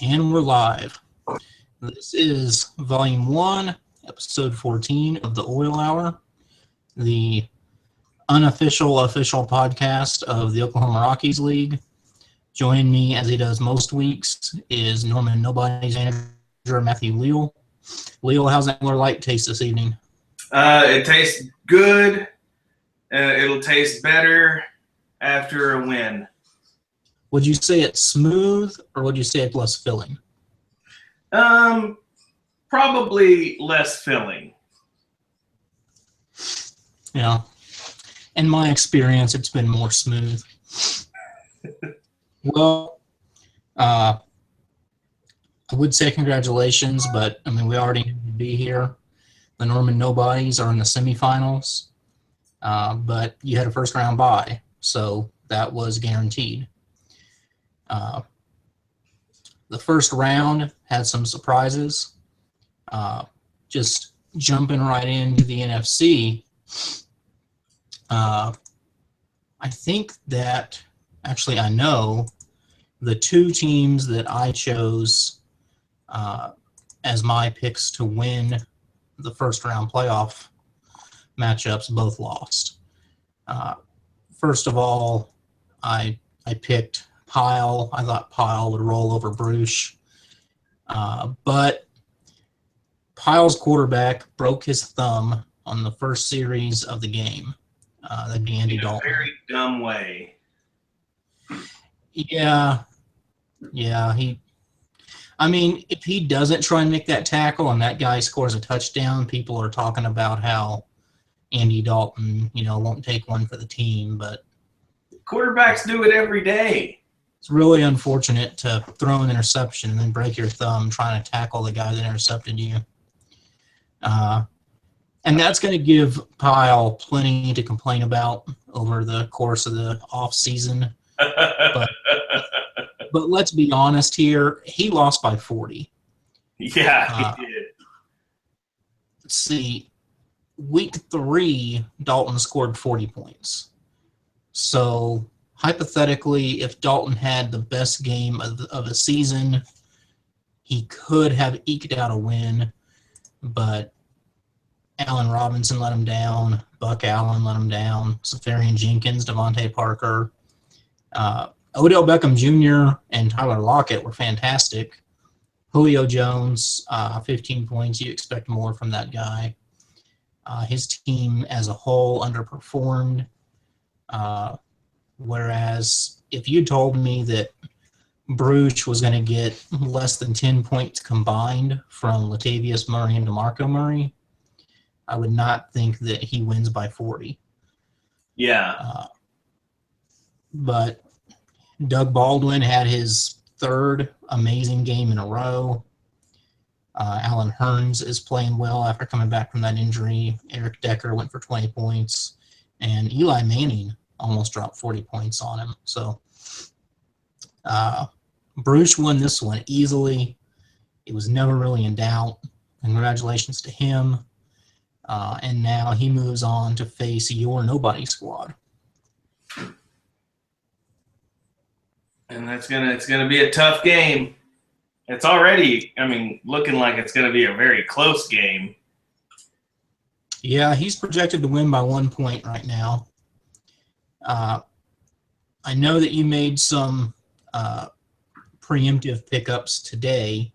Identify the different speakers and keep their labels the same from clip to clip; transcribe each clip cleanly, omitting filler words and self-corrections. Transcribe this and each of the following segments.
Speaker 1: And we're live. This is Volume 1, Episode 14 of the Oil Hour, the unofficial official podcast of the Oklahoma Rockies League. Joining me, as he does most weeks, is Norman Nobody's manager, Matthew Leal. Leal, how's that Miller Lite taste this evening?
Speaker 2: It tastes good. It'll taste better after a win.
Speaker 1: Would you say it's smooth, or would you say it's less filling?
Speaker 2: Probably less filling.
Speaker 1: Yeah. In my experience, it's been more smooth. Well, I would say congratulations, but, I mean, we already knew you'd be here. The Norman Nobodies are in the semifinals, but you had a first-round bye, so that was guaranteed. The first round had some surprises. Just jumping right into the NFC, I think that actually I know the two teams that I chose as my picks to win the first round playoff matchups both lost. First of all, I picked Pyle. I thought Pyle would roll over Bruce. But Pyle's quarterback broke his thumb on the first series of the game. That'd be Andy Dalton.
Speaker 2: In a very dumb way.
Speaker 1: Yeah. I mean, if he doesn't try and make that tackle and that guy scores a touchdown, people are talking about how Andy Dalton, won't take one for the team. But
Speaker 2: quarterbacks do it every day.
Speaker 1: It's really unfortunate to throw an interception and then break your thumb trying to tackle the guy that intercepted you. And that's going to give Pyle plenty to complain about over the course of the offseason. But let's be honest here. He lost by 40.
Speaker 2: Yeah, he did.
Speaker 1: Let's see. Week 3, Dalton scored 40 points. So hypothetically, if Dalton had the best game of the season, he could have eked out a win, but Allen Robinson let him down, Buck Allen let him down, Safarian Jenkins, Devontae Parker, Odell Beckham Jr. and Tyler Lockett were fantastic. Julio Jones, 15 points. You expect more from that guy. His team as a whole underperformed. Whereas if you told me that Bruce was going to get less than 10 points combined from Latavius Murray and DeMarco Murray, I would not think that he wins by 40.
Speaker 2: Yeah.
Speaker 1: But Doug Baldwin had his third amazing game in a row. Alan Hearns is playing well after coming back from that injury. Eric Decker went for 20 points. And Eli Manning almost dropped 40 points on him. So Bruce won this one easily. It was never really in doubt. Congratulations to him. And now he moves on to face your nobody squad.
Speaker 2: And it's gonna be a tough game. It's already, looking like it's gonna be a very close game.
Speaker 1: Yeah, he's projected to win by 1 point right now. I know that you made some preemptive pickups today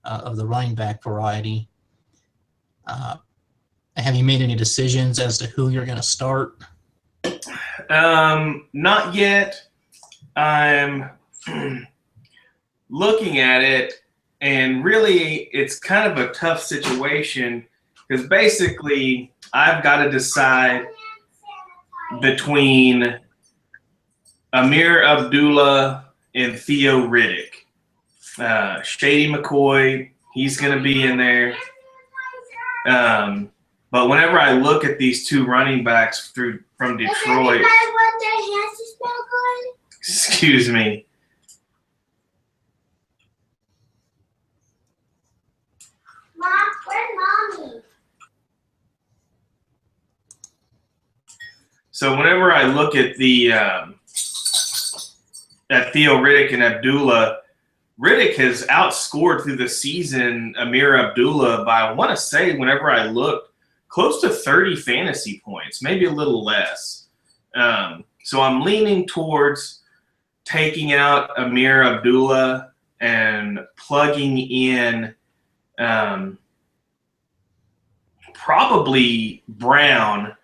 Speaker 1: of the running back variety. Have you made any decisions as to who you're going to start?
Speaker 2: Not yet. I'm looking at it, and really it's kind of a tough situation because basically I've got to decide between Amir Abdullah and Theo Riddick. Shady McCoy, he's going to be in there. But whenever I look at these two running backs from Detroit, excuse me.
Speaker 3: Mom, where's Mommy?
Speaker 2: So whenever I look at the at Theo Riddick and Abdullah, Riddick has outscored through the season Amir Abdullah by, I want to say, whenever I looked, close to 30 fantasy points, maybe a little less. So I'm leaning towards taking out Amir Abdullah and plugging in probably Brown,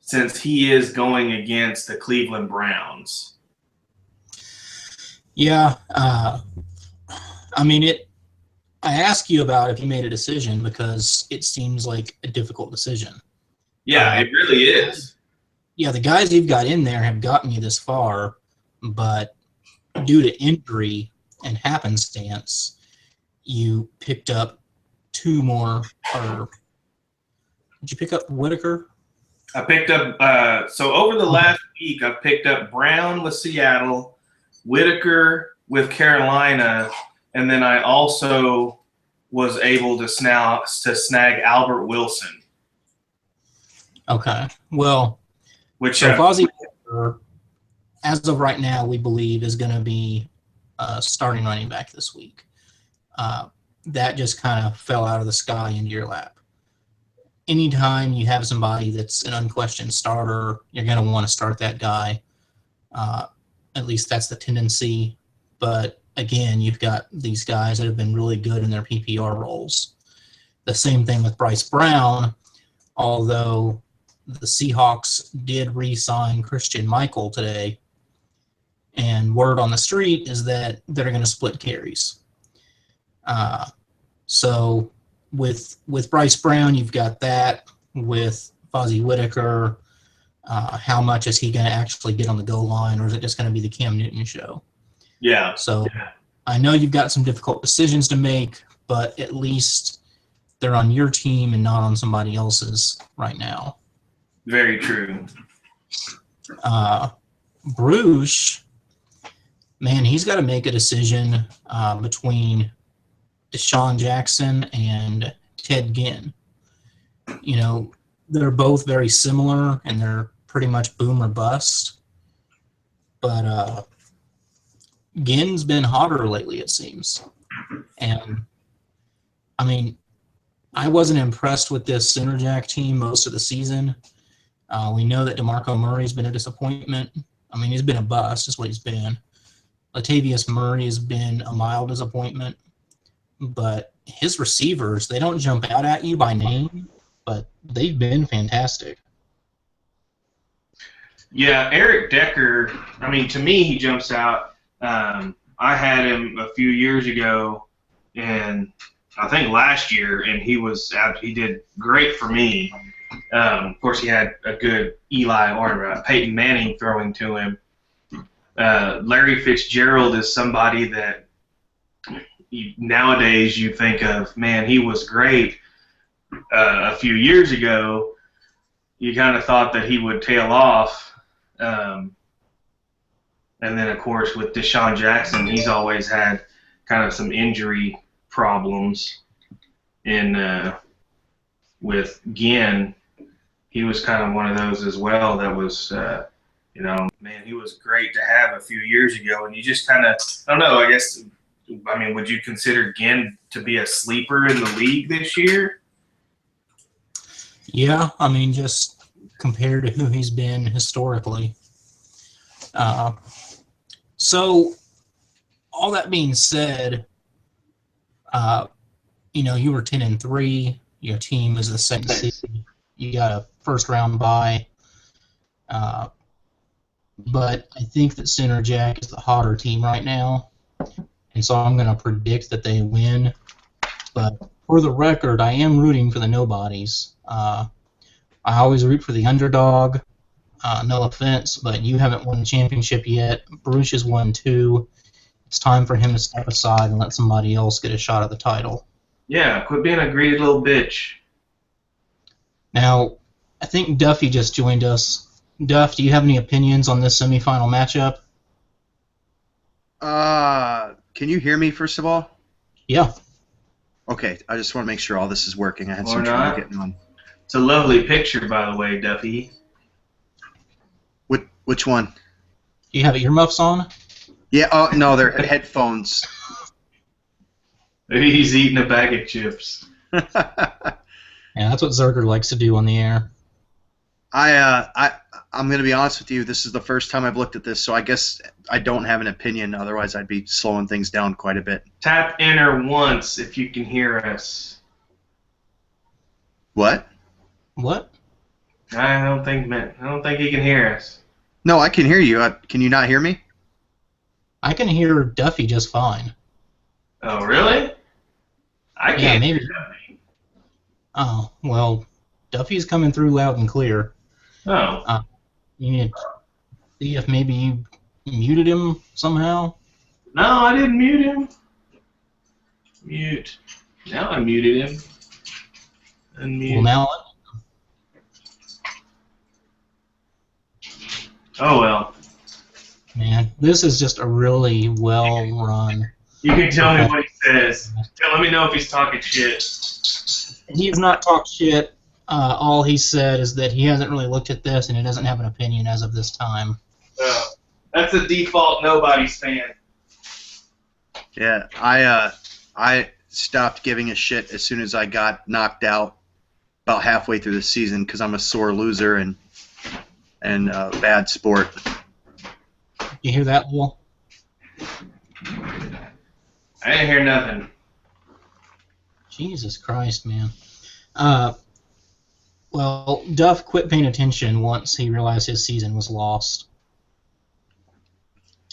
Speaker 2: since he is going against the Cleveland Browns.
Speaker 1: Yeah. I mean, I ask you about if you made a decision because it seems like a difficult decision.
Speaker 2: Yeah, it really is.
Speaker 1: Yeah, the guys you've got in there have gotten you this far, but due to injury and happenstance, you picked up two more. Or did you pick up Whitaker?
Speaker 2: I picked up so over the last week, I picked up Brown with Seattle, Whitaker with Carolina, and then I also was able to snag Albert Wilson.
Speaker 1: Okay. Well,
Speaker 2: which
Speaker 1: so Fozzie Whitaker, as of right now, we believe is going to be starting running back this week. That just kind of fell out of the sky into your lap. Anytime you have somebody that's an unquestioned starter, you're going to want to start that guy. At least that's the tendency. But again, you've got these guys that have been really good in their PPR roles. The same thing with Bryce Brown, although the Seahawks did re-sign Christian Michael today, and word on the street is that they're going to split carries. So with Bryce Brown, you've got that. With Fozzie Whitaker, how much is he going to actually get on the goal line, or is it just going to be the Cam Newton show?
Speaker 2: Yeah.
Speaker 1: So I know you've got some difficult decisions to make, but at least they're on your team and not on somebody else's right now.
Speaker 2: Very true.
Speaker 1: Bruce, man, he's got to make a decision between Deshaun Jackson and Ted Ginn. You know, they're both very similar, and they're pretty much boom or bust. But Ginn's been hotter lately, it seems. And, I mean, I wasn't impressed with this Sooner Jack team most of the season. We know that DeMarco Murray's been a disappointment. I mean, he's been a bust, is what he's been. Latavius Murray has been a mild disappointment. But his receivers, they don't jump out at you by name, but they've been fantastic.
Speaker 2: Yeah, Eric Decker, I mean, to me, he jumps out. I had him a few years ago, and I think last year, and he did great for me. Of course, he had a good Peyton Manning throwing to him. Larry Fitzgerald is somebody that nowadays you think of, man, he was great. A few years ago, you kind of thought that he would tail off. And then, of course, with Deshaun Jackson, he's always had kind of some injury problems. And with Ginn, he was kind of one of those as well that was, man, he was great to have a few years ago. And you just kind of, I don't know, would you consider Ginn to be a sleeper in the league this year?
Speaker 1: Yeah, I mean, just compared to who he's been historically. So, all that being said, you were 10-3. Your team is the second seed. You got a first-round bye. But I think that Sooner Jack is the hotter team right now. And so I'm going to predict that they win. But for the record, I am rooting for the nobodies. I always root for the underdog. No offense, but you haven't won the championship yet. Bruce has won 2. It's time for him to step aside and let somebody else get a shot at the title.
Speaker 2: Yeah, quit being a greedy little bitch.
Speaker 1: Now, I think Duffy just joined us. Duff, do you have any opinions on this semifinal matchup?
Speaker 4: Can you hear me, first of all?
Speaker 1: Yeah.
Speaker 4: Okay, I just want to make sure all this is working. I had some trouble getting on.
Speaker 2: It's a lovely picture, by the way, Duffy.
Speaker 4: Which one?
Speaker 1: Do you have earmuffs on?
Speaker 4: Yeah, oh, no, they're headphones.
Speaker 2: Maybe he's eating a bag of chips.
Speaker 1: Yeah, that's what Zerger likes to do on the air.
Speaker 4: I'm going to be honest with you. This is the first time I've looked at this, so I guess I don't have an opinion. Otherwise, I'd be slowing things down quite a bit.
Speaker 2: Tap enter once if you can hear us.
Speaker 4: What?
Speaker 1: What?
Speaker 2: I don't think he can hear us.
Speaker 4: No, I can hear you. Can you not hear me?
Speaker 1: I can hear Duffy just fine.
Speaker 2: Oh, really? I
Speaker 1: Yeah,
Speaker 2: can't
Speaker 1: maybe.
Speaker 2: hear Duffy.
Speaker 1: Oh, well, Duffy's coming through loud and clear.
Speaker 2: Oh.
Speaker 1: You need to see if maybe you muted him somehow.
Speaker 2: No, I didn't mute him. Mute. Now I muted him. Unmute.
Speaker 1: Well, now,
Speaker 2: Oh, well.
Speaker 1: man, this is just a really well-run.
Speaker 2: You can tell me what he says. Let me know if he's talking shit.
Speaker 1: He's not talked shit. All he said is that he hasn't really looked at this and he doesn't have an opinion as of this time.
Speaker 2: That's a default nobody's fan.
Speaker 4: Yeah, I stopped giving a shit as soon as I got knocked out about halfway through the season because I'm a sore loser and bad sport.
Speaker 1: You hear that, Will?
Speaker 2: I didn't hear nothing.
Speaker 1: Jesus Christ, man. Well, Duff quit paying attention once he realized his season was lost.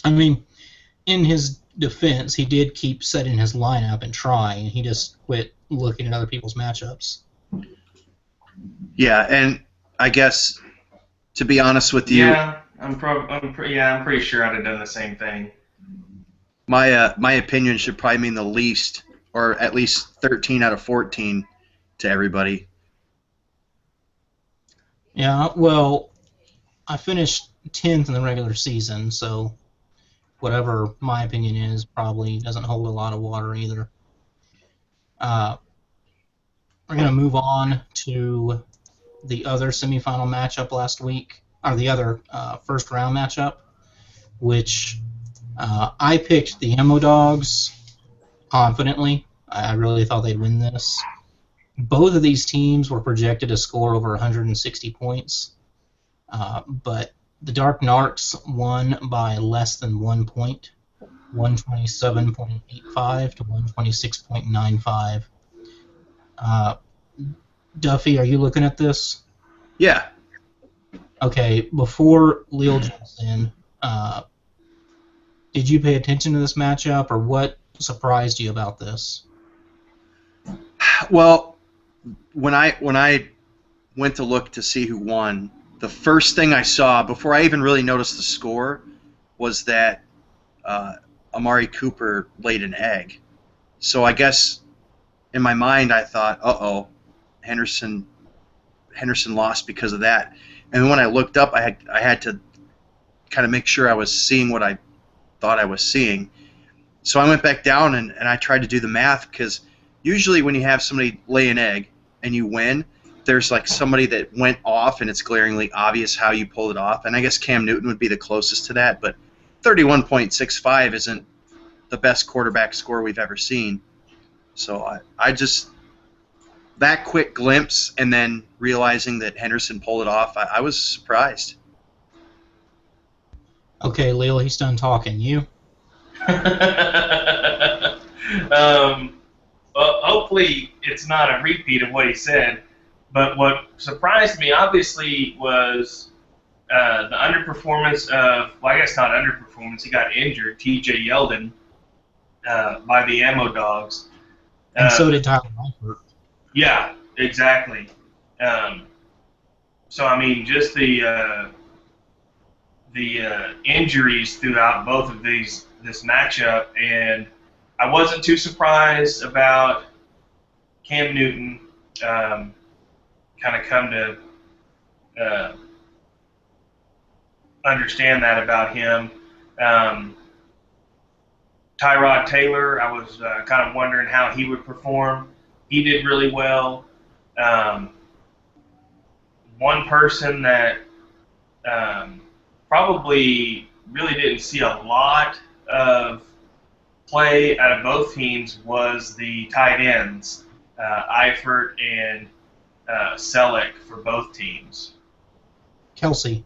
Speaker 1: I mean, in his defense, he did keep setting his lineup and trying. He just quit looking at other people's matchups.
Speaker 4: Yeah, and I guess to be honest with you,
Speaker 2: Yeah, I'm pretty sure I'd have done the same thing.
Speaker 4: my opinion should probably mean the least, or at least 13 out of 14 to everybody.
Speaker 1: Yeah, well, I finished 10th in the regular season, so whatever my opinion is probably doesn't hold a lot of water either. We're going to move on to the other semifinal matchup last week, or the other first round matchup, which I picked the Emo Dogs confidently. I really thought they'd win this. Both of these teams were projected to score over 160 points, but the Dark Narcs won by less than 1 point, 127.85 to 126.95. Duffy, are you looking at this?
Speaker 4: Yeah.
Speaker 1: Okay, before Lil jumps in, did you pay attention to this matchup, or what surprised you about this?
Speaker 4: Well, when I went to look to see who won, the first thing I saw before I even really noticed the score was that Amari Cooper laid an egg. So I guess in my mind I thought, uh-oh, Henderson lost because of that. And when I looked up, I had to kind of make sure I was seeing what I thought I was seeing. So I went back down and I tried to do the math because usually when you have somebody lay an egg and you win, there's like somebody that went off and it's glaringly obvious how you pulled it off. And I guess Cam Newton would be the closest to that, but 31.65 isn't the best quarterback score we've ever seen. So I just, that quick glimpse and then realizing that Henderson pulled it off, I was surprised.
Speaker 1: Okay, Lil, he's done talking. You?
Speaker 2: Well, hopefully it's not a repeat of what he said. But what surprised me, obviously, was the underperformance of, well, I guess not underperformance, he got injured, TJ Yeldon, by the Ammo Dogs.
Speaker 1: And so did Tyler Eifert.
Speaker 2: Yeah, exactly. So, I mean, just the injuries throughout both of this matchup, and I wasn't too surprised about Cam Newton. Kind of come to understand that about him. Tyrod Taylor, I was kind of wondering how he would perform. He did really well. One person that probably really didn't see a lot of play out of both teams was the tight ends, Eifert and Selleck for both teams.
Speaker 1: Kelsey.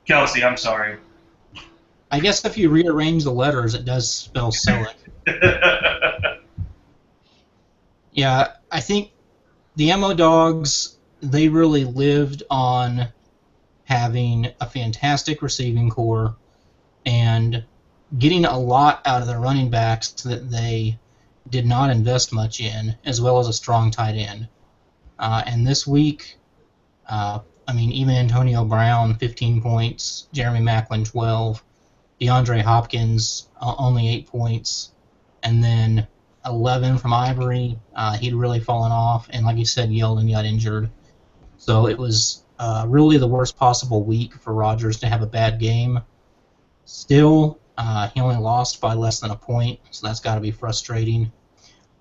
Speaker 2: Kelsey, I'm sorry.
Speaker 1: I guess if you rearrange the letters, it does spell Selleck. Yeah, I think the Ammo Dogs, they really lived on having a fantastic receiving core and getting a lot out of the running backs that they did not invest much in, as well as a strong tight end. And this week, even Antonio Brown, 15 points, Jeremy Maclin, 12, DeAndre Hopkins, only 8 points, and then 11 from Ivory. He'd really fallen off, and like you said, Yeldon got injured. So it was really the worst possible week for Rodgers to have a bad game. Still, he only lost by less than a point, so that's got to be frustrating.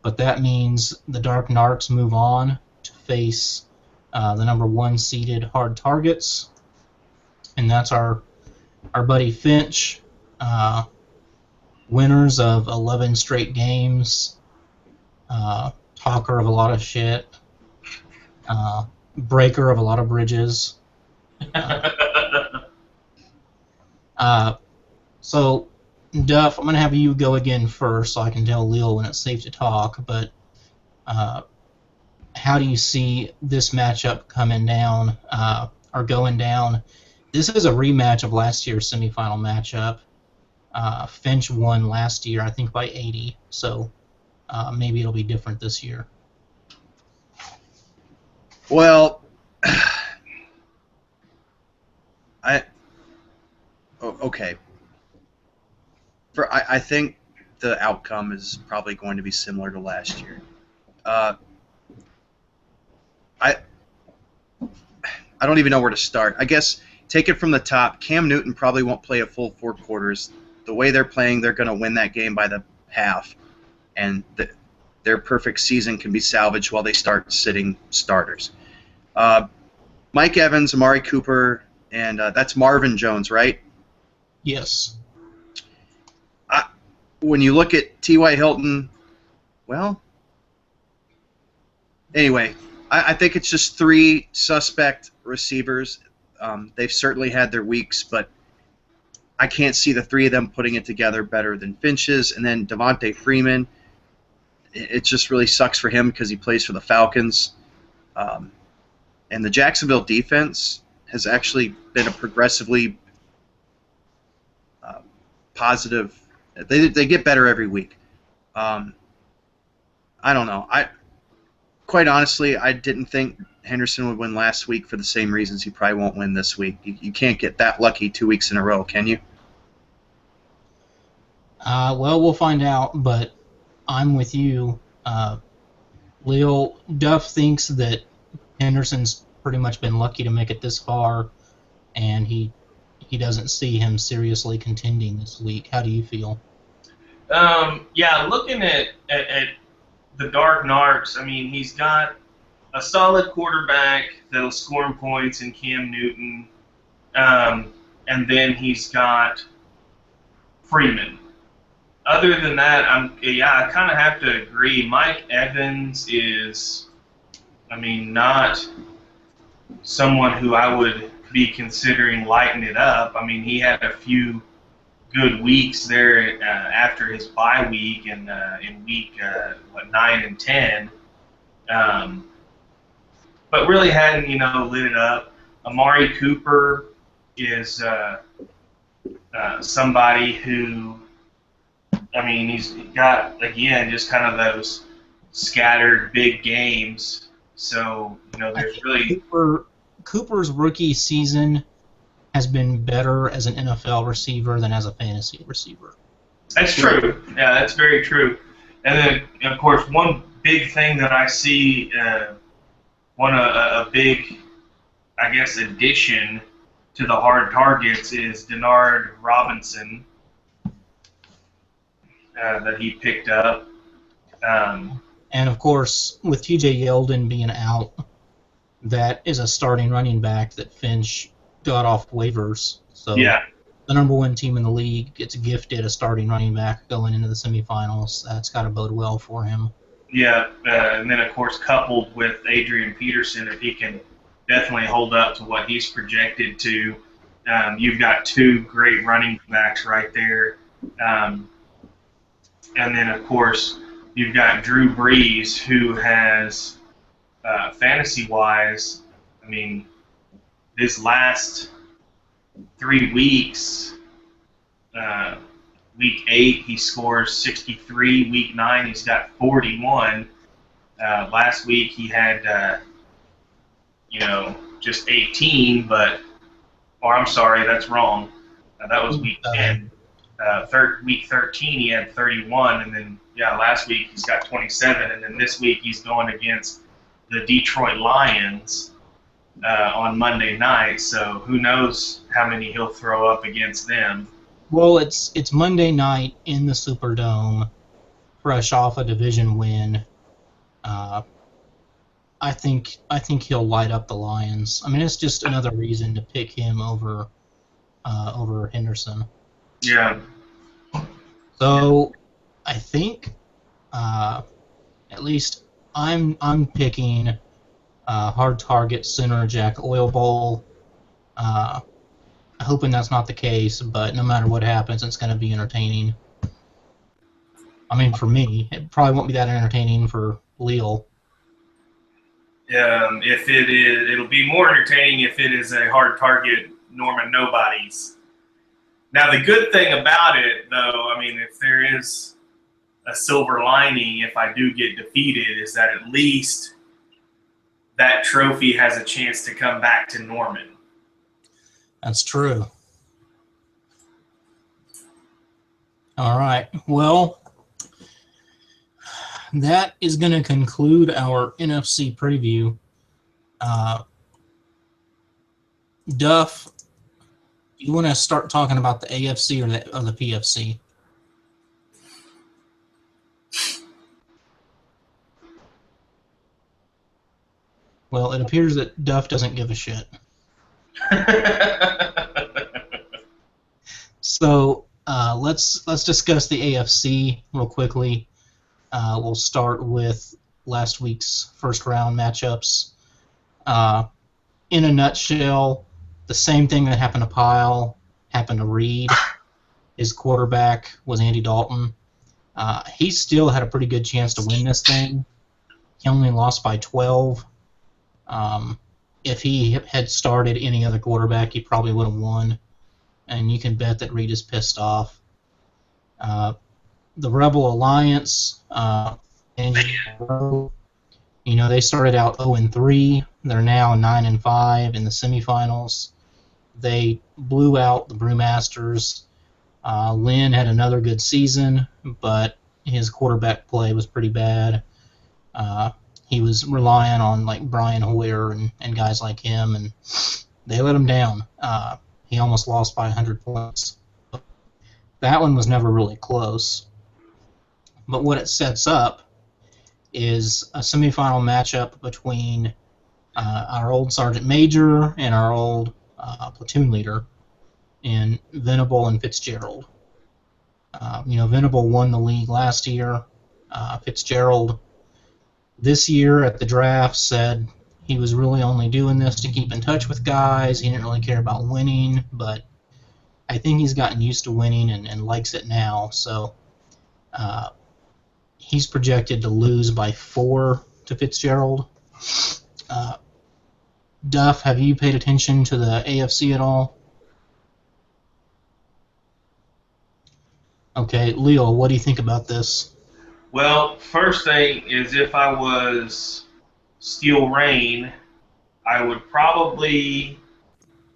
Speaker 1: But that means the Dark Narcs move on to face the number 1 seeded Hard Targets, and that's our buddy Finch, winners of 11 straight games, talker of a lot of shit, breaker of a lot of bridges. So, Duff, I'm going to have you go again first so I can tell Lil when it's safe to talk, but how do you see this matchup coming down or going down? This is a rematch of last year's semifinal matchup. Finch won last year, I think, by 80, so maybe it'll be different this year.
Speaker 4: Well, okay. I think the outcome is probably going to be similar to last year. I don't even know where to start. I guess take it from the top. Cam Newton probably won't play a full 4 quarters. The way they're playing, they're going to win that game by the half, and their perfect season can be salvaged while they start sitting starters. Mike Evans, Amari Cooper, and that's Marvin Jones, right?
Speaker 1: Yes.
Speaker 4: When you look at T.Y. Hilton, well, anyway, I think it's just 3 suspect receivers. They've certainly had their weeks, but I can't see the 3 of them putting it together better than Finch's. And then Devontae Freeman, it just really sucks for him because he plays for the Falcons. And the Jacksonville defense has actually been a progressively positive. They get better every week. I don't know. Quite honestly, I didn't think Henderson would win last week for the same reasons he probably won't win this week. You can't get that lucky 2 weeks in a row, can you?
Speaker 1: Well, we'll find out, but I'm with you. Lil Duff thinks that Henderson's pretty much been lucky to make it this far, and he doesn't see him seriously contending this week. How do you feel?
Speaker 2: Yeah, looking at the Dark Narcs, he's got a solid quarterback that'll score him points in Cam Newton, and then he's got Freeman. Other than that, I kind of have to agree. Mike Evans is, not someone who I would be considering lighting it up. He had a few good weeks there after his bye week and in week 9 and 10, but really hadn't lit it up. Amari Cooper is somebody who he's got again just kind of those scattered big games. So there's really
Speaker 1: Cooper's rookie season has been better as an NFL receiver than as a fantasy receiver.
Speaker 2: That's true. Yeah, that's very true. And then, of course, one big thing that I see, a big, I guess, addition to the hard targets is Denard Robinson that he picked up.
Speaker 1: And, of course, with TJ Yeldon being out, that is a starting running back that Finch got off waivers. So
Speaker 2: Yeah.
Speaker 1: the number one team in the league gets gifted a starting running back going into the semifinals. That's got to bode well for him.
Speaker 2: Yeah, and then of course coupled with Adrian Peterson, if he can definitely hold up to what he's projected to, you've got two great running backs right there. Um, and then of course you've got Drew Brees, who has fantasy wise, I mean, this last 3 weeks, uh, week 8 he scores 63, week 9 he's got 41. Last week he had, just 18, or I'm sorry, that's wrong. That was week 10. Week 13 he had 31, and then last week he's got 27, and then this week he's going against the Detroit Lions on Monday night. So who knows how many he'll throw up against them.
Speaker 1: Well, it's Monday night in the Superdome, fresh off a division win. I think he'll light up the Lions. I mean, it's just another reason to pick him over Henderson.
Speaker 2: Yeah.
Speaker 1: So I think at least I'm picking hard target center Jack Oil Bowl. Hoping that's not the case, but no matter what happens, it's going to be entertaining. I mean, for me, it probably won't be that entertaining for Leal.
Speaker 2: If it is, it'll be more entertaining if it is a hard target Norman Nobody's. Now, the good thing about it, though, I mean, if there is a silver lining, if I do get defeated, is that at least that trophy has a chance to come back to Norman.
Speaker 1: That's true. All right. Well, that is going to conclude our NFC preview. Duff, you want to start talking about the AFC or the PFC? Well, it appears that Duff doesn't give a shit. So let's discuss the AFC real quickly. We'll start with last week's first round matchups. In a nutshell, the same thing that happened to Pyle happened to Reed. His quarterback was Andy Dalton. He still had a pretty good chance to win this thing. He only lost by 12. If he had started any other quarterback, he probably would have won. And you can bet that Reed is pissed off. The Rebel Alliance, they started out 0-3. They're now 9-5 in the semifinals. They blew out the Brewmasters. Lynn had another good season, but his quarterback play was pretty bad. He was relying on like Brian Hoyer and guys like him, and they let him down. He almost lost by 100 points. That one was never really close. But what it sets up is a semifinal matchup between our old Sergeant Major and our old platoon leader in Venable and Fitzgerald. Venable won the league last year. Fitzgerald this year at the draft said he was really only doing this to keep in touch with guys. He didn't really care about winning, but I think he's gotten used to winning and likes it now. So he's projected to lose by 4 to Fitzgerald. Duff, have you paid attention to the AFC at all? Okay, Leo, what do you think about this?
Speaker 2: Well, first thing is if I was Steel Rain, I would probably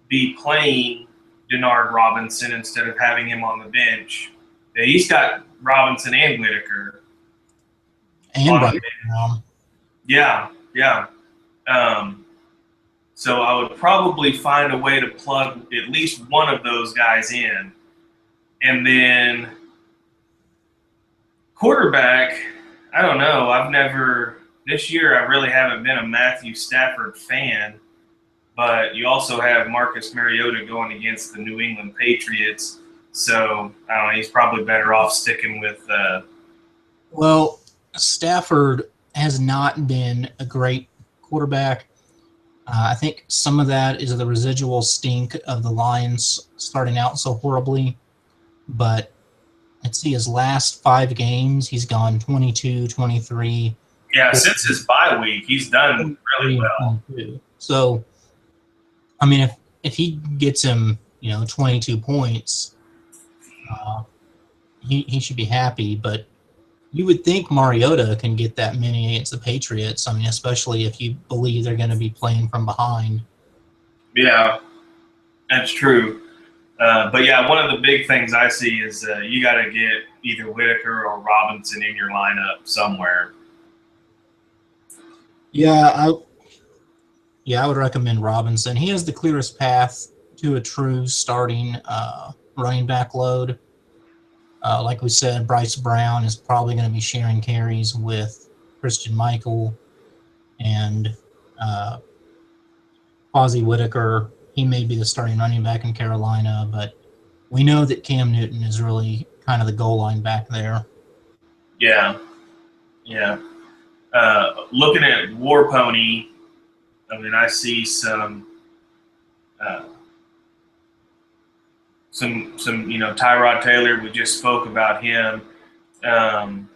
Speaker 2: be playing Denard Robinson instead of having him on the bench. Yeah, he's got Robinson and Whitaker.
Speaker 1: And Brian Brown.
Speaker 2: Yeah. So I would probably find a way to plug at least one of those guys in. And then quarterback, I don't know. This year I really haven't been a Matthew Stafford fan, but you also have Marcus Mariota going against the New England Patriots. So I don't know, he's probably better off sticking with.
Speaker 1: Well, Stafford has not been a great quarterback. I think some of that is the residual stink of the Lions starting out so horribly. But let's see, his last 5 games, he's gone 22, 23,
Speaker 2: Yeah, since his bye week, he's done really
Speaker 1: 23, and
Speaker 2: well.
Speaker 1: 22. So, I mean, if he gets him, 22 points, uh, he should be happy. But you would think Mariota can get that many against the Patriots. I mean, especially if you believe they're going to be playing from behind.
Speaker 2: Yeah, that's true. But yeah, one of the big things I see is you got to get either Whitaker or Robinson in your lineup somewhere.
Speaker 1: Yeah, I would recommend Robinson. He has the clearest path to a true starting running back load. Like we said, Bryce Brown is probably going to be sharing carries with Christian Michael and Ozzie Whitaker. He may be the starting running back in Carolina, but we know that Cam Newton is really kind of the goal line back there.
Speaker 2: Yeah, yeah. Looking at War Pony, I mean, I see uh, some Tyrod Taylor. We just spoke about him. Um,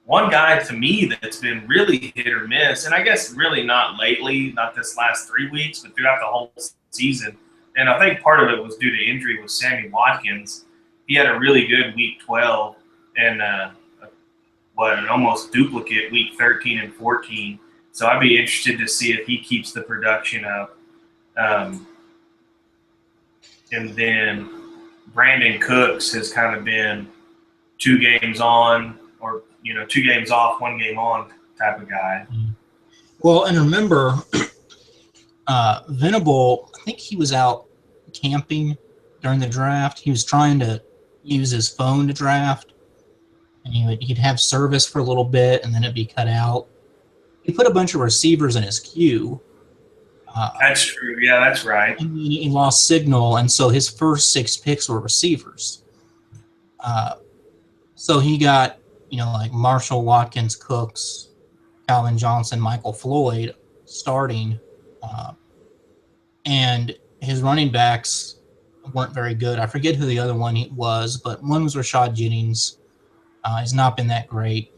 Speaker 2: One guy to me that's been really hit or miss, and I guess really not lately, not this last 3 weeks, but throughout the whole season. And I think part of it was due to injury with Sammy Watkins. He had a really good week 12 and an almost duplicate week 13 and 14. So I'd be interested to see if he keeps the production up. Um, and then Brandon Cooks has kind of been 2 games on, or 2 games off, 1 game on type of guy.
Speaker 1: Well, and remember, Venable, I think he was out camping during the draft. He was trying to use his phone to draft, and he'd have service for a little bit, and then it'd be cut out. He put a bunch of receivers in his queue.
Speaker 2: That's true. Yeah, that's right.
Speaker 1: And he lost signal, and so his first 6 picks were receivers. So he got, like Marshall, Watkins, Cooks, Calvin Johnson, Michael Floyd starting, and his running backs weren't very good. I forget who the other one was, but one was Rashad Jennings. He's not been that great.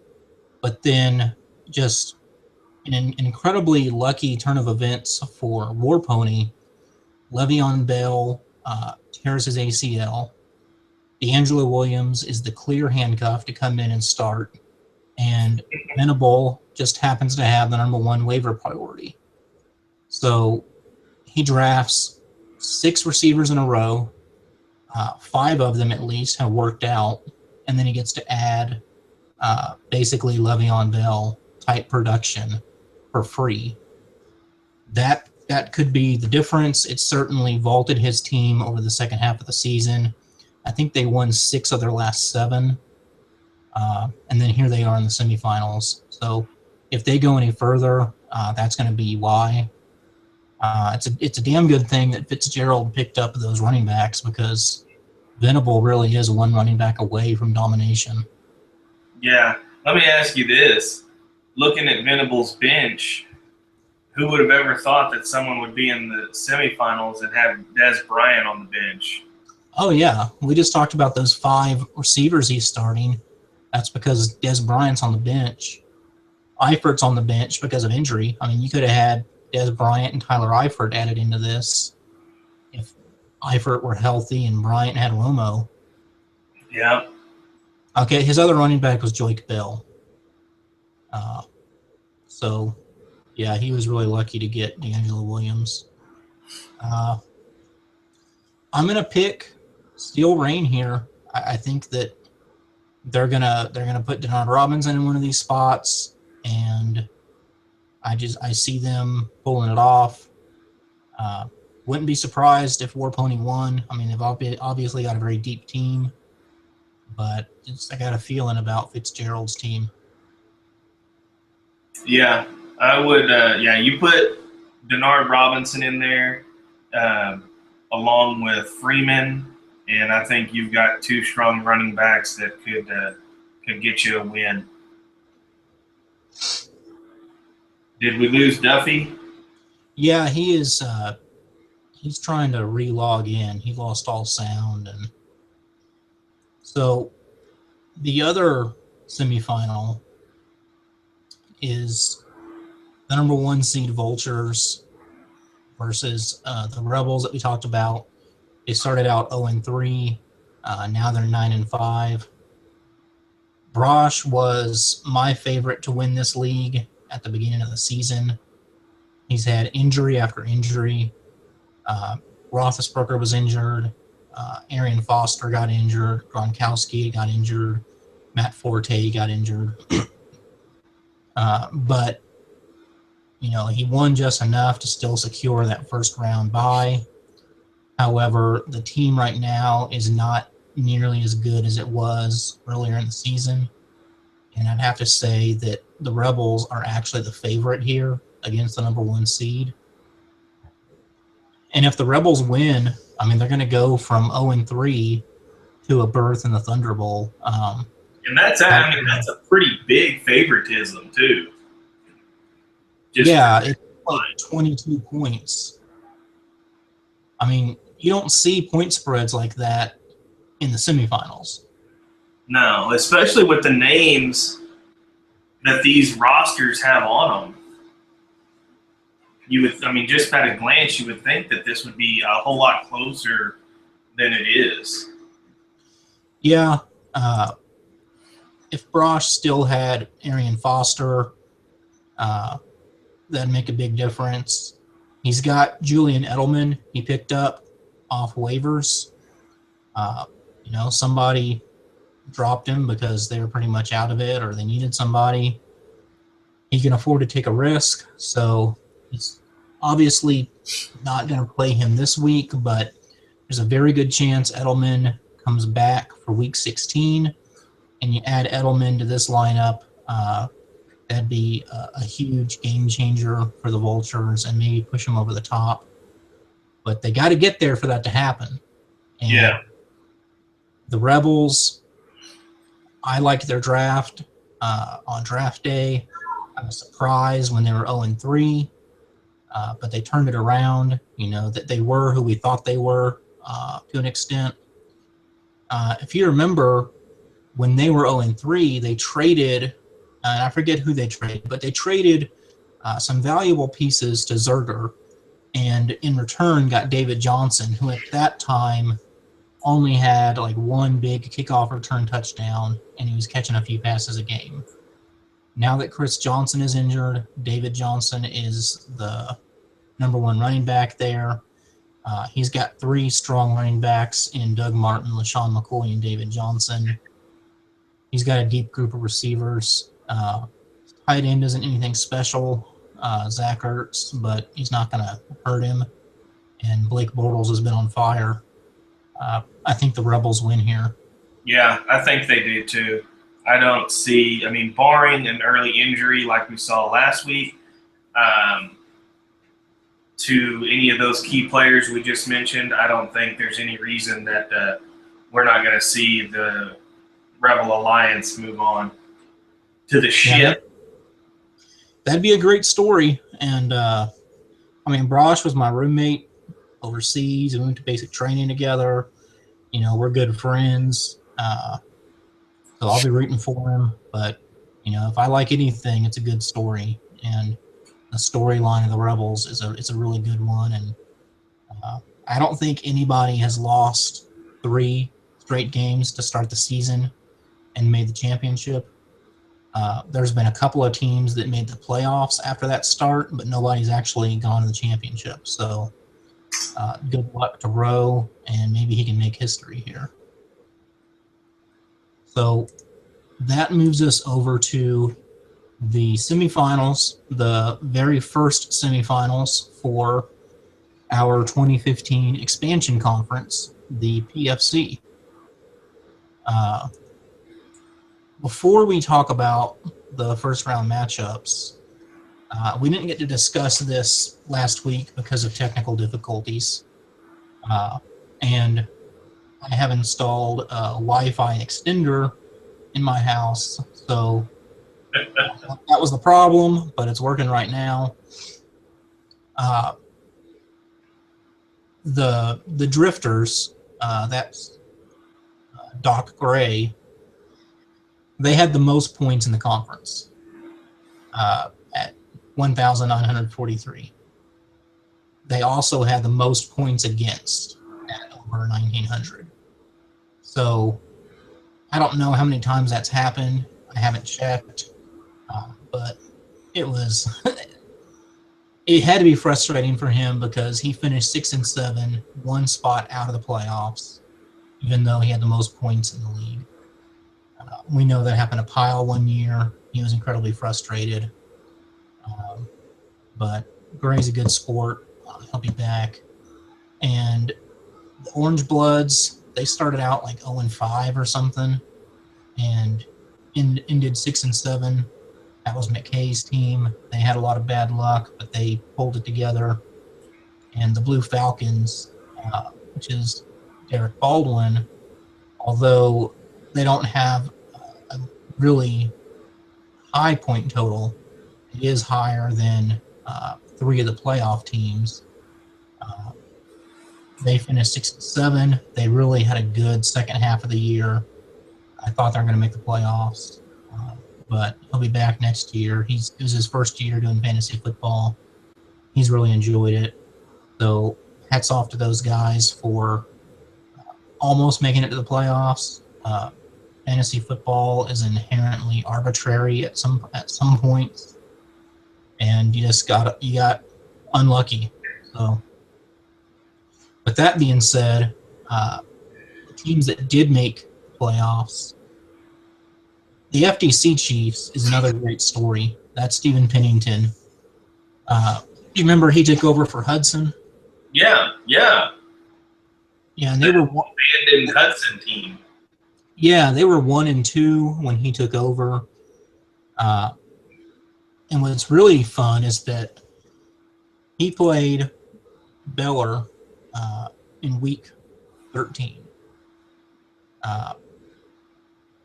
Speaker 1: But then just an incredibly lucky turn of events for War Pony, Le'Veon Bell tears his ACL. D'Angelo Williams is the clear handcuff to come in and start. And Venable just happens to have the #1 waiver priority. So he drafts 6 receivers in a row. 5 of them at least have worked out. And then he gets to add basically Le'Veon Bell type production for free. That could be the difference. It certainly vaulted his team over the second half of the season. I think they won 6 of their last 7. And then here they are in the semifinals. So if they go any further, that's going to be why. It's a damn good thing that Fitzgerald picked up those running backs, because Venable really is one running back away from domination.
Speaker 2: Yeah. Let me ask you this. Looking at Venable's bench, who would have ever thought that someone would be in the semifinals and have Des Bryant on the bench?
Speaker 1: Oh, yeah. We just talked about those 5 receivers he's starting. That's because Des Bryant's on the bench. Eifert's on the bench because of injury. I mean, you could have had Des Bryant and Tyler Eifert added into this if Eifert were healthy and Bryant had Romo.
Speaker 2: Yeah.
Speaker 1: Okay, his other running back was Joik Bell. So, yeah, he was really lucky to get D'Angelo Williams. I'm going to pick Steel Rain here. I think that they're gonna put Denard Robinson in one of these spots, and I see them pulling it off. Wouldn't be surprised if War Pony won. I mean, they've obviously got a very deep team, but I got a feeling about Fitzgerald's team.
Speaker 2: Yeah. I would. Yeah. You put Denard Robinson in there, along with Freeman, and I think you've got two strong running backs that could get you a win. Did we lose Duffy?
Speaker 1: Yeah, he is. He's trying to re-log in. He lost all sound, and so the other semifinal is the number 1 seed Vultures versus the Rebels that we talked about. They started out 0-3. Now they're 9-5. Brosh was my favorite to win this league at the beginning of the season. He's had injury after injury. Uh, Roethlisberger was injured. Arian Foster got injured. Gronkowski got injured. Matt Forte got injured. But, he won just enough to still secure that first round bye. However, the team right now is not nearly as good as it was earlier in the season. And I'd have to say that the Rebels are actually the favorite here against the number 1 seed. And if the Rebels win, they're going to go from 0-3 to a berth in the Thunder Bowl.
Speaker 2: And that's a pretty big favoritism too.
Speaker 1: It's like 22 points. You don't see point spreads like that in the semifinals.
Speaker 2: No, especially with the names that these rosters have on them. You would, just at a glance, you would think that this would be a whole lot closer than it is.
Speaker 1: Yeah. If Brosh still had Arian Foster, that'd make a big difference. He's got Julian Edelman he picked up off waivers. Somebody dropped him because they were pretty much out of it or they needed somebody. He can afford to take a risk, so he's obviously not going to play him this week, but there's a very good chance Edelman comes back for week 16, and you add Edelman to this lineup. That'd be a huge game changer for the Vultures and maybe push them over the top. But they got to get there for that to happen. And
Speaker 2: yeah.
Speaker 1: The Rebels, I liked their draft on draft day. I was surprised when they were 0-3, but they turned it around. That they were who we thought they were to an extent. If you remember, when they were 0-3, they traded, and I forget who they traded, but they traded some valuable pieces to Zerger, and in return got David Johnson, who at that time only had like one big kickoff return touchdown, and he was catching a few passes a game. Now that Chris Johnson is injured, David Johnson is the number 1 running back there. He's got 3 strong running backs in Doug Martin, LaShawn McCoy, and David Johnson. He's got a deep group of receivers. Tight end isn't anything special, Zach Ertz, but he's not going to hurt him. And Blake Bortles has been on fire. I think the Rebels win here.
Speaker 2: Yeah, I think they do too. I don't see, barring an early injury like we saw last week, to any of those key players we just mentioned, I don't think there's any reason that we're not going to see the Rebel Alliance move on to the ship.
Speaker 1: That'd be a great story. And, Brosh was my roommate overseas. We went to basic training together. We're good friends. So I'll be rooting for him. But, if I like anything, it's a good story. And the storyline of the Rebels is a really good one. And I don't think anybody has lost 3 straight games to start the season and made the championship. There's been a couple of teams that made the playoffs after that start, but nobody's actually gone to the championship. So good luck to Rowe, and maybe he can make history here. So that moves us over to the semifinals, the very first semifinals for our 2015 expansion conference, the PFC. Before we talk about the first round matchups, We didn't get to discuss this last week because of technical difficulties. And I have installed a Wi-Fi extender in my house, so that was the problem, but it's working right now. The Drifters, that's Doc Gray, they had the most points in the conference at 1,943. They also had the most points against at over 1,900. So I don't know how many times that's happened. I haven't checked, but it was it had to be frustrating for him because he finished 6-7, one spot out of the playoffs, even though he had the most points in the league. We know that happened to Pyle one year. He was incredibly frustrated. But Gray's a good sport. He'll be back. And the Orange Bloods, they started out like 0-5 or something, and ended 6-7. That was McKay's team. They had a lot of bad luck, but they pulled it together. And the Blue Falcons, which is Derek Baldwin, although they don't have a really high point total, it is higher than three of the playoff teams. They finished 6-7. They really had a good second half of the year. I thought they were going to make the playoffs, but he'll be back next year. It was his first year doing fantasy football. He's really enjoyed it. So hats off to those guys for almost making it to the playoffs. Fantasy football is inherently arbitrary at some points, and you got unlucky. So, with that being said, the teams that did make playoffs, the FTC Chiefs is another great story. That's Stephen Pennington. You remember he took over for Hudson?
Speaker 5: Yeah.
Speaker 1: Yeah, and they were
Speaker 5: Abandoned Hudson team.
Speaker 1: Yeah, they were 1-2 when he took over. And what's really fun is that he played Beller in week 13.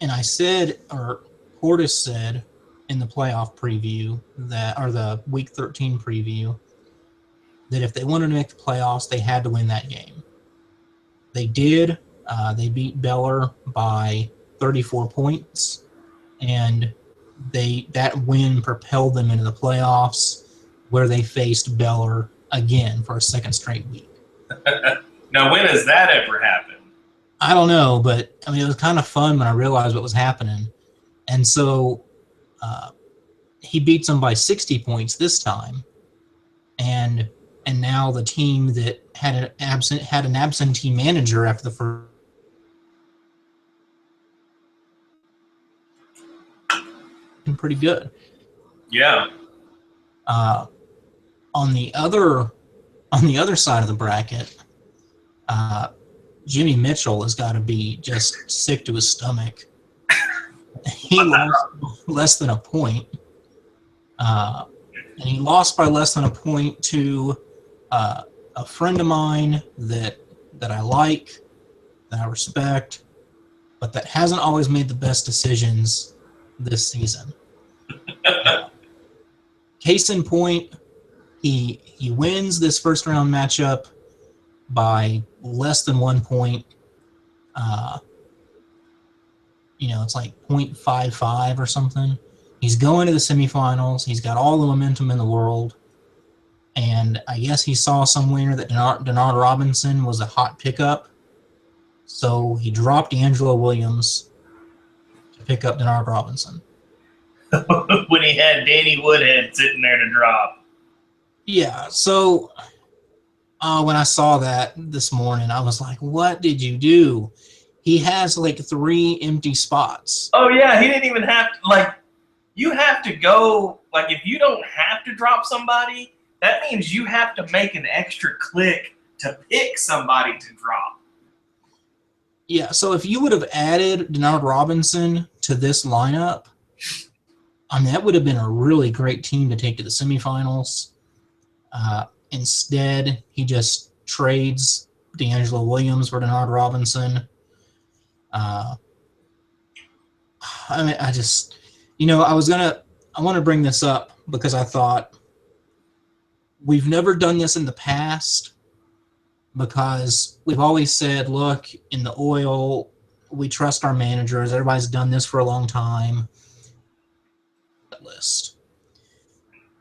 Speaker 1: And I said, or Portis said in the playoff preview or the week 13 preview, that if they wanted to make the playoffs, they had to win that game. They did. They beat Beller by 34 points, and that win propelled them into the playoffs, where they faced Beller again for a second straight week.
Speaker 5: Now, when has that ever happened?
Speaker 1: I don't know, but I mean, it was kind of fun when I realized what was happening. And so he beats them by 60 points this time, and now the team that had an absentee manager after the first pretty good.
Speaker 5: Yeah.
Speaker 1: On the other side of the bracket, Jimmy Mitchell has got to be just sick to his stomach. He lost less than a point, and he lost by less than a point to a friend of mine that I like, that I respect, but that hasn't always made the best decisions this season. Case in point, he wins this first round matchup by less than 1 point. It's like 0.55 or something. He's going to the semifinals. He's got all the momentum in the world. And I guess he saw somewhere that Denard Robinson was a hot pickup. So he dropped D'Angelo Williams to pick up Denard Robinson.
Speaker 5: When he had Danny Woodhead sitting there to drop.
Speaker 1: Yeah, so when I saw that this morning, I was like, what did you do? He has like 3 empty spots.
Speaker 5: Oh, yeah, he didn't even have to, you have to go, if you don't have to drop somebody, that means you have to make an extra click to pick somebody to drop.
Speaker 1: Yeah, so if you would have added Denard Robinson to this lineup, I mean, that would have been a really great team to take to the semifinals. Instead, he just trades D'Angelo Williams for Denard Robinson. Uh, I mean, I just, I want to bring this up because I thought we've never done this in the past because we've always said, look, in the oil, we trust our managers. Everybody's done this for a long time. List.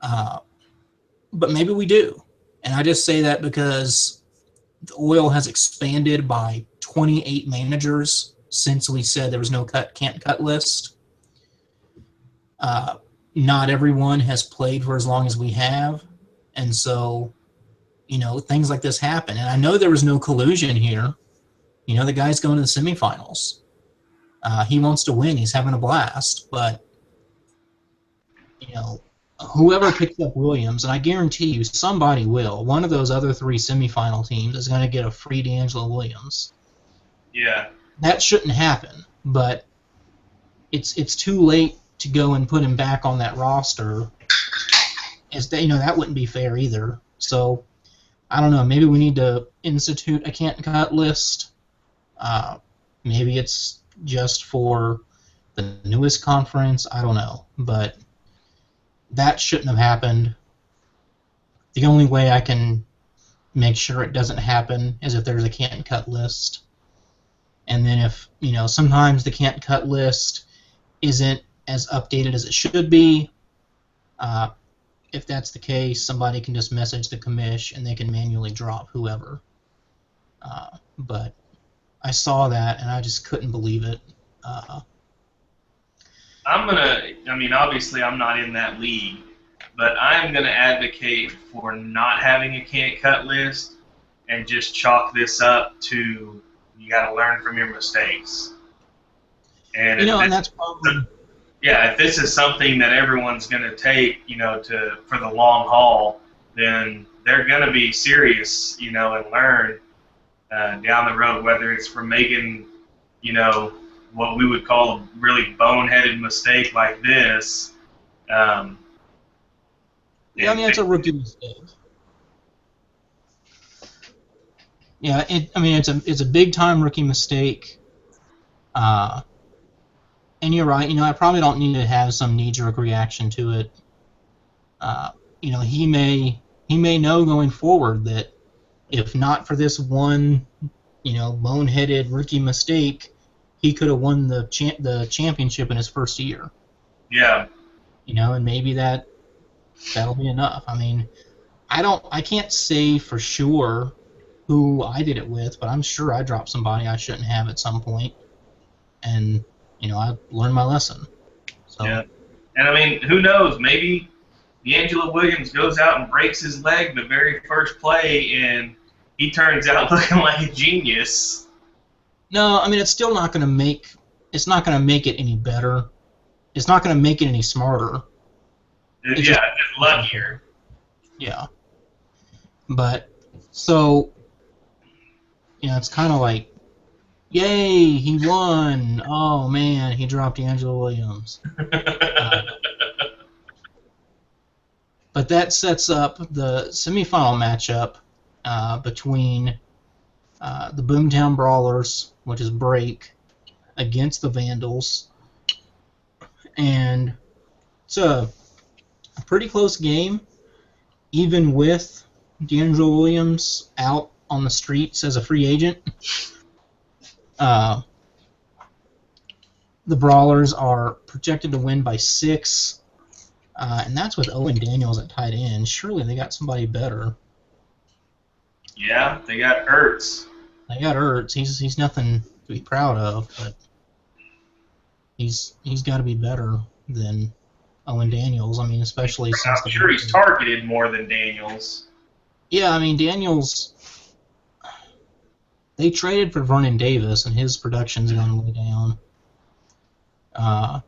Speaker 1: But maybe we do. And I just say that because the oil has expanded by 28 managers since we said there was no can't cut list. Not everyone has played for as long as we have. And so, things like this happen. And I know there was no collusion here. The guy's going to the semifinals. He wants to win. He's having a blast. But, whoever picks up Williams, and I guarantee you somebody will, one of those other 3 semifinal teams is going to get a free D'Angelo Williams.
Speaker 5: Yeah.
Speaker 1: That shouldn't happen, but it's too late to go and put him back on that roster. That wouldn't be fair either. So, I don't know. Maybe we need to institute a can't cut list. Maybe it's just for the newest conference. I don't know, but that shouldn't have happened. The only way I can make sure it doesn't happen is if there's a can't cut list. And then if, sometimes the can't cut list isn't as updated as it should be, if that's the case, somebody can just message the commish and they can manually drop whoever. But I saw that and I just couldn't believe it.
Speaker 5: Obviously I'm not in that league, but I'm going to advocate for not having a can't cut list and just chalk this up to you got to learn from your mistakes. And
Speaker 1: and that's probably...
Speaker 5: Yeah, if this is something that everyone's going to take, for the long haul, then they're going to be serious, and learn down the road, whether it's from making, what we would call a really boneheaded mistake like this.
Speaker 1: It's a rookie mistake. Yeah, it's a big time rookie mistake. And you're right. I probably don't need to have some knee-jerk reaction to it. He may know going forward that if not for this one, boneheaded rookie mistake, he could have won the championship in his first year.
Speaker 5: Yeah.
Speaker 1: And maybe that'll be enough. I can't say for sure who I did it with, but I'm sure I dropped somebody I shouldn't have at some point. And I learned my lesson. So.
Speaker 5: Yeah. And who knows? Maybe D'Angelo Williams goes out and breaks his leg the very first play, and he turns out looking like a genius.
Speaker 1: No, it's still not going to make. It's not going to make it any better. It's not going to make it any smarter.
Speaker 5: Just luckier.
Speaker 1: Yeah. But so, it's kind of like, yay, he won. Oh, man, he dropped D'Angelo Williams. But that sets up the semifinal matchup between the Boomtown Brawlers, which is Break, against the Vandals. And it's a pretty close game, even with D'Angelo Williams out on the streets as a free agent. The Brawlers are projected to win by 6, and that's with Owen Daniels at tight end. Surely they got somebody better.
Speaker 5: Yeah, they got Ertz.
Speaker 1: He's nothing to be proud of, but he's got to be better than Owen Daniels. Especially since
Speaker 5: I'm sure he's targeted more than Daniels.
Speaker 1: Yeah, Daniels. They traded for Vernon Davis, and his production's gone way down. I'm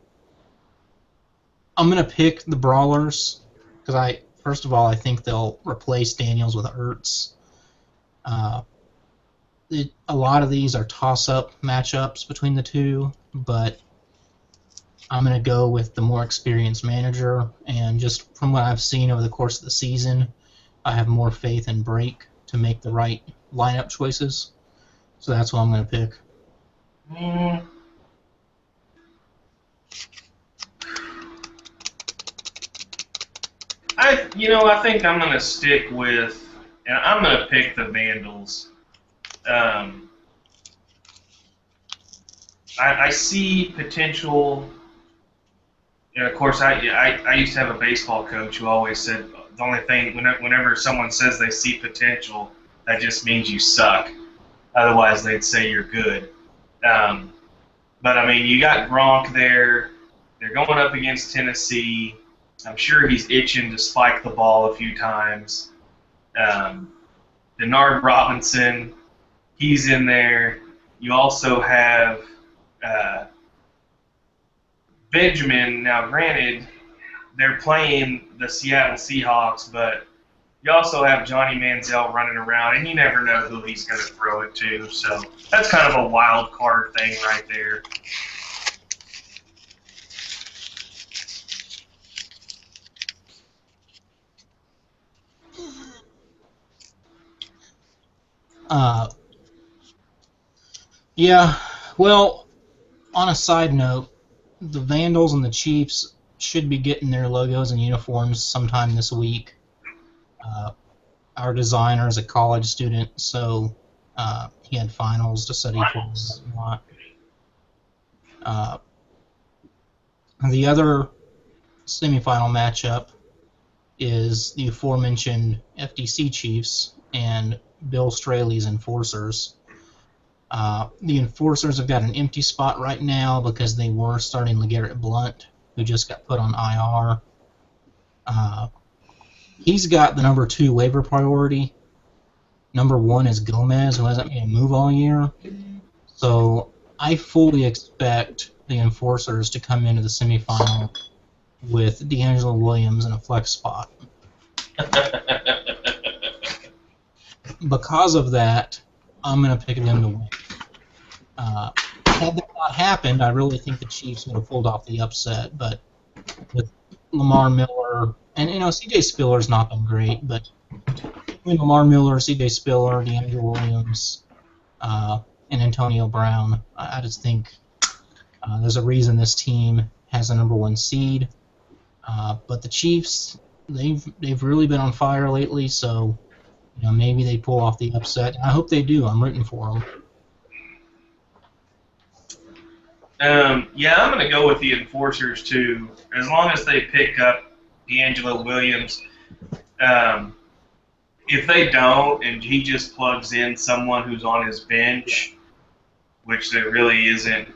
Speaker 1: going to pick the Brawlers because first of all, I think they'll replace Daniels with Ertz. A lot of these are toss-up matchups between the two, but I'm going to go with the more experienced manager, and just from what I've seen over the course of the season, I have more faith in Brake to make the right lineup choices. So that's what I'm going to pick.
Speaker 5: Mm, I think I'm gonna stick with, and I'm gonna pick the Vandals. Um, I see potential. And of course, I used to have a baseball coach who always said the only thing whenever someone says they see potential, that just means you suck. Otherwise, they'd say you're good. Um, but I mean, you got Gronk there. They're going up against Tennessee. I'm sure he's itching to spike the ball a few times. Um, Denard Robinson, he's in there. You also have uh, Benjamin. Now, granted, they're playing the Seattle Seahawks, but you also have Johnny Manziel running around, and you never know who he's going to throw it to. So that's kind of a wild card thing right there.
Speaker 1: Uh, yeah, well, on a side note, the Vandals and the Chiefs should be getting their logos and uniforms sometime this week. Uh, our designer is a college student, so he had finals to study for and
Speaker 5: Finals.
Speaker 1: whatnot. The other semifinal matchup is the aforementioned FDC Chiefs and Bill Straley's Enforcers. The Enforcers have got an empty spot right now because they were starting LeGarrette Blunt, who just got put on IR. He's got the number 2 waiver priority. Number 1 is Gomez, who hasn't made a move all year. So I fully expect the Enforcers to come into the semifinal with D'Angelo Williams in a flex spot. Because of that, I'm going to pick them to win. Had that not happened, I really think the Chiefs would have pulled off the upset. But with Lamar Miller, and C.J. Spiller's not been great, but between Lamar Miller, C.J. Spiller, D'Angelo Williams, and Antonio Brown, I just think there's a reason this team has a number 1 seed. But the Chiefs, they've really been on fire lately, so maybe they pull off the upset. And I hope they do. I'm rooting for them.
Speaker 5: Yeah, I'm going to go with the Enforcers too. As long as they pick up D'Angelo Williams. If they don't, and he just plugs in someone who's on his bench, which there really isn't,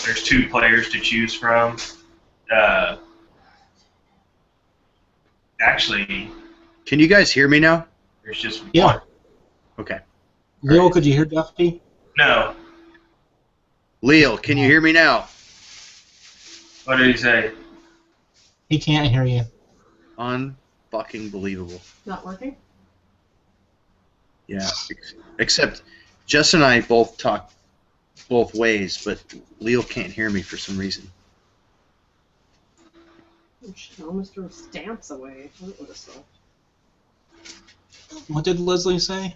Speaker 5: there's 2 players to choose from. Actually,
Speaker 4: Can you guys hear me now?
Speaker 5: there's just
Speaker 1: Yeah.
Speaker 5: one.
Speaker 4: Okay.
Speaker 1: Lil,
Speaker 4: right.
Speaker 1: could you hear Duffy?
Speaker 5: No.
Speaker 4: Leo, can you hear me now?
Speaker 5: What did he say?
Speaker 1: He can't hear you.
Speaker 4: Unfucking believable.
Speaker 6: Not working?
Speaker 4: Yeah. Except Jess and I both talk both ways, but Leo can't hear me for some reason.
Speaker 6: Oh, shit, I almost threw stamps away. That would have sucked.
Speaker 1: What did Leslie say?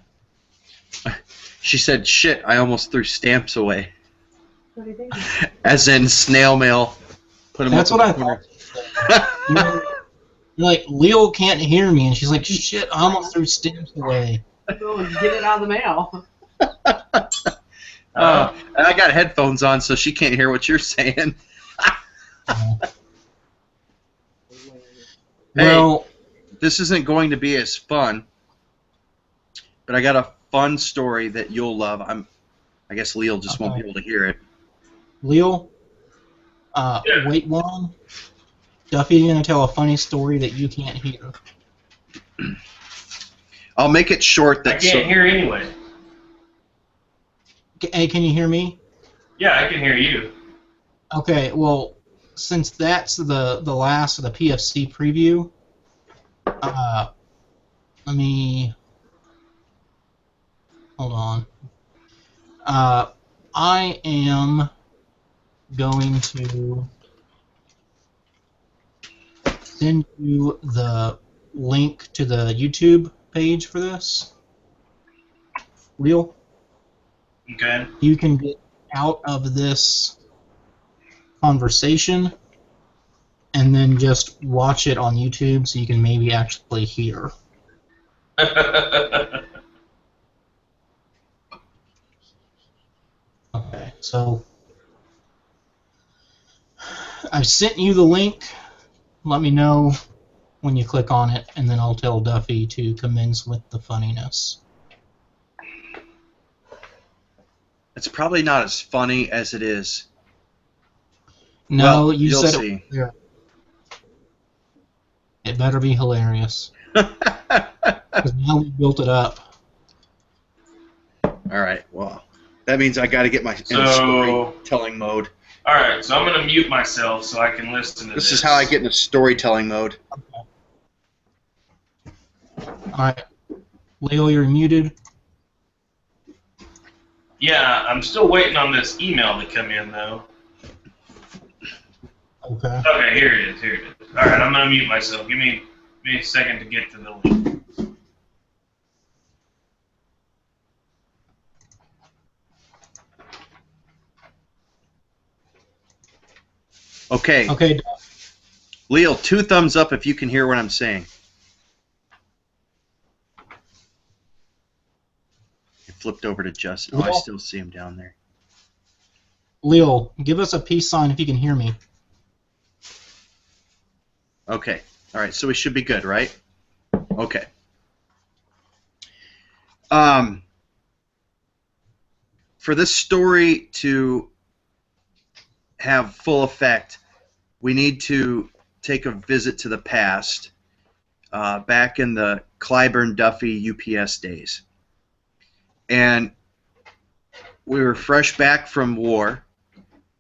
Speaker 4: She said, "Shit, I almost threw stamps away."
Speaker 6: What do you think?
Speaker 4: As in snail mail. Put 'em
Speaker 1: That's
Speaker 4: up
Speaker 1: what
Speaker 4: in
Speaker 1: I
Speaker 4: the corner.
Speaker 1: thought. You're like, Leo can't hear me, and she's like, shit, I almost threw stamps away.
Speaker 6: Oh, get it out of the mail.
Speaker 4: And I got headphones on, so she can't hear what you're saying.
Speaker 1: Well,
Speaker 4: This isn't going to be as fun, but I got a fun story that you'll love. I guess Leo just won't be able to hear it.
Speaker 1: Leo, wait one. Duffy's going to tell a funny story that you can't hear.
Speaker 4: I'll make it short.
Speaker 5: I can't hear anyway.
Speaker 1: Hey, can you hear me?
Speaker 5: Yeah, I can hear you.
Speaker 1: Okay, well, since that's the last of the PFC preview, let me hold on. I am going to send you the link to the YouTube page for this. Real?
Speaker 5: Okay.
Speaker 1: You can get out of this conversation and then just watch it on YouTube so you can maybe actually hear. Okay, so I've sent you the link. Let me know when you click on it, and then I'll tell Duffy to commence with the funniness.
Speaker 4: It's probably not as funny as it is.
Speaker 1: No,
Speaker 4: Well,
Speaker 1: you
Speaker 4: you'll
Speaker 1: said
Speaker 4: see.
Speaker 1: It better be hilarious. Because now we built it up.
Speaker 4: All right. Well, that means I got to get my
Speaker 5: So-
Speaker 4: storytelling mode.
Speaker 5: All right, so I'm going to mute myself so I can listen to this.
Speaker 4: This is how I get into storytelling mode.
Speaker 1: Alright. Leo, you're muted.
Speaker 5: Yeah, I'm still waiting on this email to come in, though.
Speaker 1: Okay.
Speaker 5: Okay, here it is. Here it is. All right, I'm going to mute myself. Give me a second to get to the link.
Speaker 4: Okay.
Speaker 1: Okay.
Speaker 4: Leo, 2 thumbs up if you can hear what I'm saying. I flipped over to Justin. Oh, I
Speaker 1: Leo?
Speaker 4: still see him down there.
Speaker 1: Leo, give us a peace sign if you can hear me.
Speaker 4: Okay. All right. So we should be good, right? Okay. For this story to have full effect, we need to take a visit to the past, back in the Clyburn Duffy UPS days. And we were fresh back from war,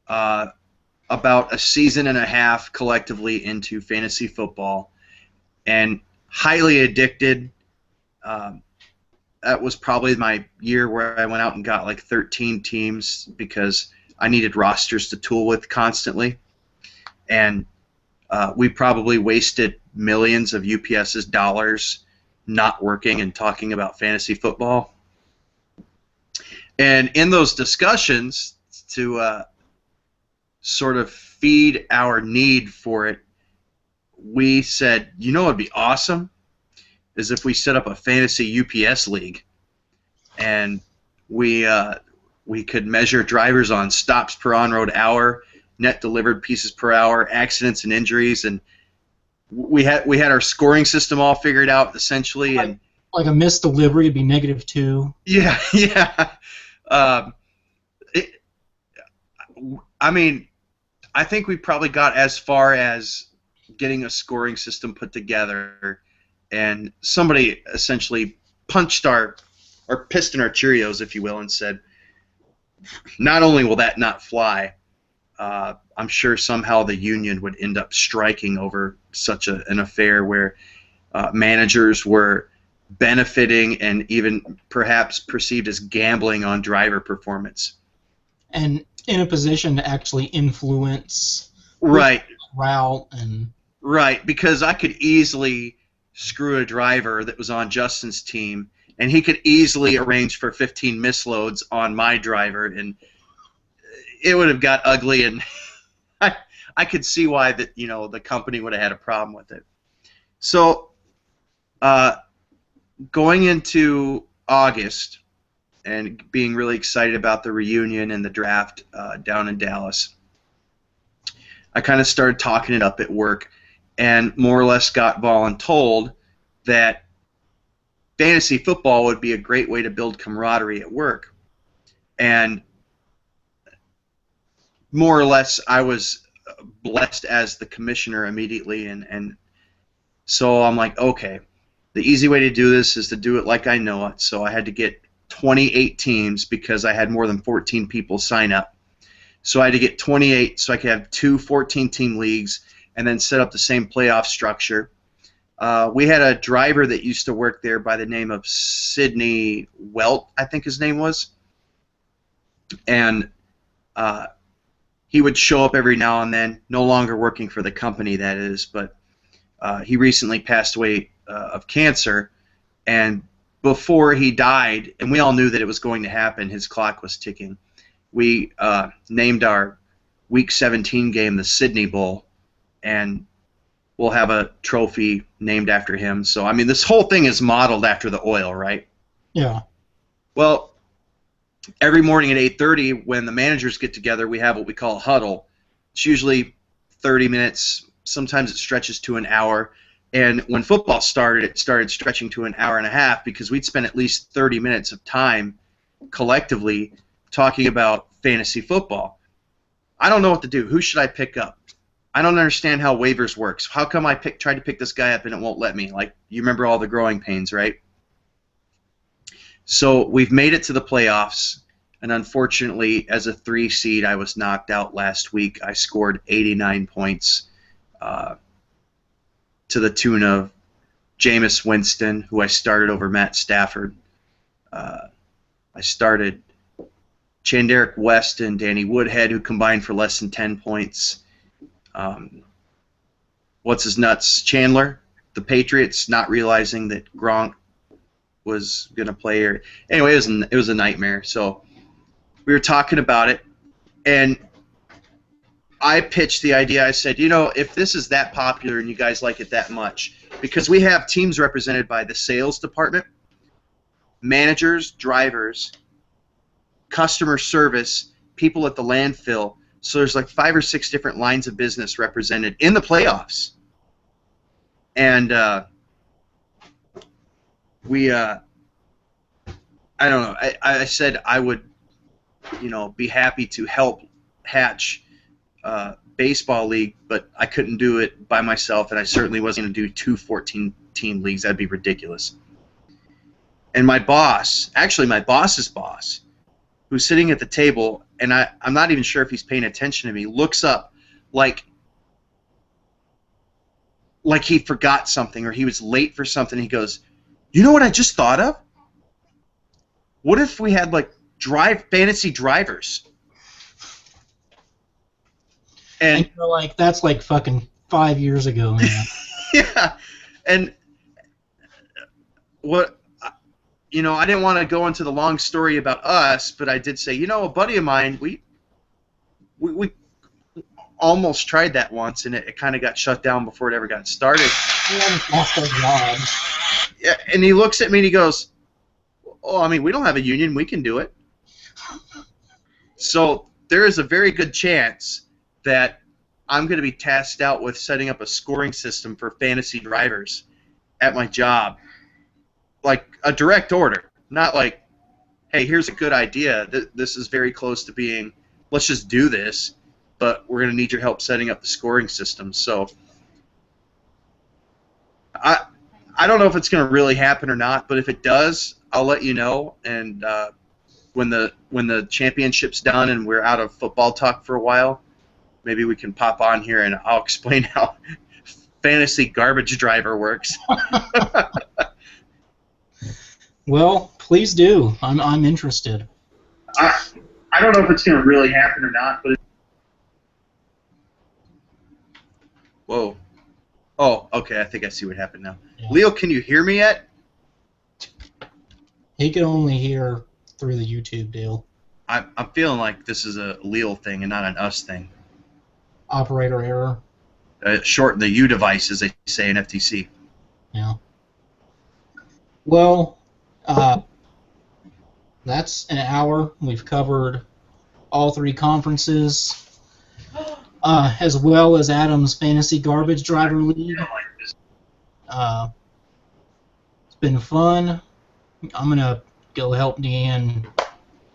Speaker 4: about a season and a half collectively into fantasy football, and highly addicted. That was probably my year where I went out and got like 13 teams because I needed rosters to tool with constantly. And we probably wasted millions of UPS's dollars not working and talking about fantasy football. And in those discussions, to sort of feed our need for it, we said, you know what would be awesome is if we set up a fantasy UPS league, and we could measure drivers on stops per on-road hour, net delivered pieces per hour, accidents and injuries, and we had our scoring system all figured out essentially. And
Speaker 1: Like a missed delivery would be -2.
Speaker 4: yeah, yeah. I mean, I think we probably got as far as getting a scoring system put together, and somebody essentially punched or pissed in our Cheerios, if you will, and said, not only will that not fly, I'm sure somehow the union would end up striking over such an affair where managers were benefiting and even perhaps perceived as gambling on driver performance.
Speaker 1: And in a position to actually influence
Speaker 4: Right.
Speaker 1: route and
Speaker 4: Right, because I could easily screw a driver that was on Justin's team, and he could easily arrange for 15 misloads on my driver, and it would have got ugly, and I could see why the company would have had a problem with it. So, going into August and being really excited about the reunion and the draft down in Dallas, I kind of started talking it up at work, and more or less got voluntold that fantasy football would be a great way to build camaraderie at work. And more or less, I was blessed as the commissioner immediately, and so I'm like, okay, the easy way to do this is to do it like I know it. So I had to get 28 teams because I had more than 14 people sign up. So I had to get 28 so I could have 2 14-team leagues and then set up the same playoff structure. We had a driver that used to work there by the name of Sidney Welt, I think his name was. And he would show up every now and then, no longer working for the company, that is, but he recently passed away of cancer, and before he died, and we all knew that it was going to happen, his clock was ticking, we named our Week 17 game the Sydney Bowl, and we'll have a trophy named after him. So, I mean, this whole thing is modeled after the oil, right?
Speaker 1: Yeah.
Speaker 4: Well, every morning at 8:30, when the managers get together, we have what we call a huddle. It's usually 30 minutes. Sometimes it stretches to an hour. And when football started, it started stretching to an hour and a half because we'd spend at least 30 minutes of time collectively talking about fantasy football. I don't know what to do. Who should I pick up? I don't understand how waivers works. How come I tried to pick this guy up and it won't let me? Like, you remember all the growing pains, right? So we've made it to the playoffs, and unfortunately, as a 3 seed, I was knocked out last week. I scored 89 points to the tune of Jameis Winston, who I started over Matt Stafford. I started Chanderick West and Danny Woodhead, who combined for less than 10 points. What's his nuts? Chandler, the Patriots, not realizing that Gronk was going to play here. Anyway, it was a nightmare. So we were talking about it, and I pitched the idea. I said, if this is that popular and you guys like it that much, because we have teams represented by the sales department, managers, drivers, customer service, people at the landfill. So there's like 5 or 6 different lines of business represented in the playoffs. And I don't know. I said I would, be happy to help hatch baseball league, but I couldn't do it by myself, and I certainly wasn't going to do 2 14-team leagues. That'd be ridiculous. And my boss, actually my boss's boss, who's sitting at the table, and I'm not even sure if he's paying attention to me, looks up like he forgot something or he was late for something. He goes, "You know what I just thought of? What if we had like fantasy drivers?" And
Speaker 1: you're like, that's like fucking 5 years ago, man.
Speaker 4: yeah, and what I didn't want to go into the long story about us, but I did say, a buddy of mine, we almost tried that once, and it kind of got shut down before it ever got started.
Speaker 1: We almost lost our jobs.
Speaker 4: Yeah, and he looks at me and he goes, "Oh, I mean, we don't have a union. We can do it." So there is a very good chance that I'm going to be tasked out with setting up a scoring system for fantasy drivers at my job. Like a direct order, not like, "Hey, here's a good idea. This is very close to being, let's just do this, but we're going to need your help setting up the scoring system." So I don't know if it's going to really happen or not, but if it does, I'll let you know. And when the championship's done and we're out of football talk for a while, maybe we can pop on here and I'll explain how fantasy garbage driver works.
Speaker 1: Well, please do. I'm interested.
Speaker 4: I don't know if it's going to really happen or not, but whoa. Oh, okay, I think I see what happened now.
Speaker 1: Yeah.
Speaker 4: Leo, can you hear me yet?
Speaker 1: He can only hear through the YouTube deal.
Speaker 4: I'm feeling like this is a Leo thing and not an us thing.
Speaker 1: Operator error.
Speaker 4: Shorten the U device, as they say in FTC.
Speaker 1: Yeah. Well, that's an hour. We've covered all 3 conferences, as well as Adam's Fantasy Garbage Driver League. It's been fun. I'm going to go help Deanne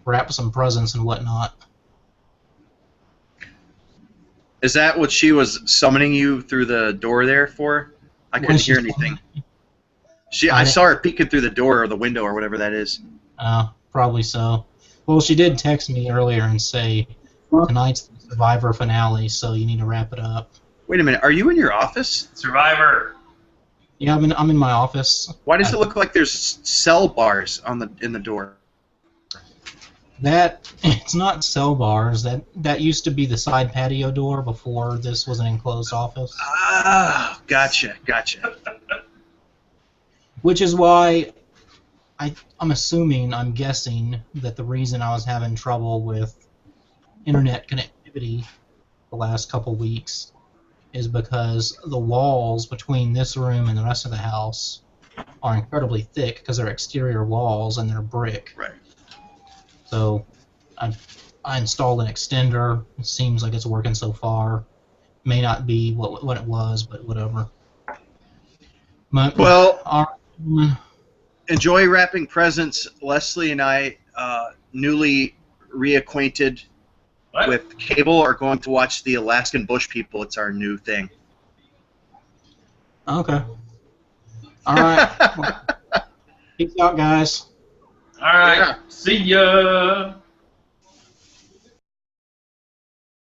Speaker 1: wrap some presents and whatnot.
Speaker 4: Is that what she was summoning you through the door there for? I couldn't hear anything. I saw her peeking through the door or the window or whatever that is.
Speaker 1: Probably so. Well, she did text me earlier and say tonight's the Survivor finale, so you need to wrap it up.
Speaker 4: Wait a minute, are you in your office?
Speaker 5: Survivor.
Speaker 1: Yeah, I'm in my office.
Speaker 4: Why does it look like there's cell bars in the door?
Speaker 1: That it's not cell bars. That used to be the side patio door before this was an enclosed office.
Speaker 4: Ah, gotcha.
Speaker 1: Which is why I'm guessing that the reason I was having trouble with internet connectivity the last couple weeks is because the walls between this room and the rest of the house are incredibly thick because they're exterior walls and they're brick.
Speaker 4: Right.
Speaker 1: So I installed an extender. It seems like it's working so far. May not be what it was, but whatever.
Speaker 4: Well,
Speaker 1: All right.
Speaker 4: enjoy wrapping presents. Leslie and I, newly reacquainted
Speaker 5: What?
Speaker 4: with cable, are going to watch the Alaskan Bush People. It's our new thing.
Speaker 1: Okay. All right. Well, peace out, guys.
Speaker 5: All right.
Speaker 4: Yeah.
Speaker 5: See ya.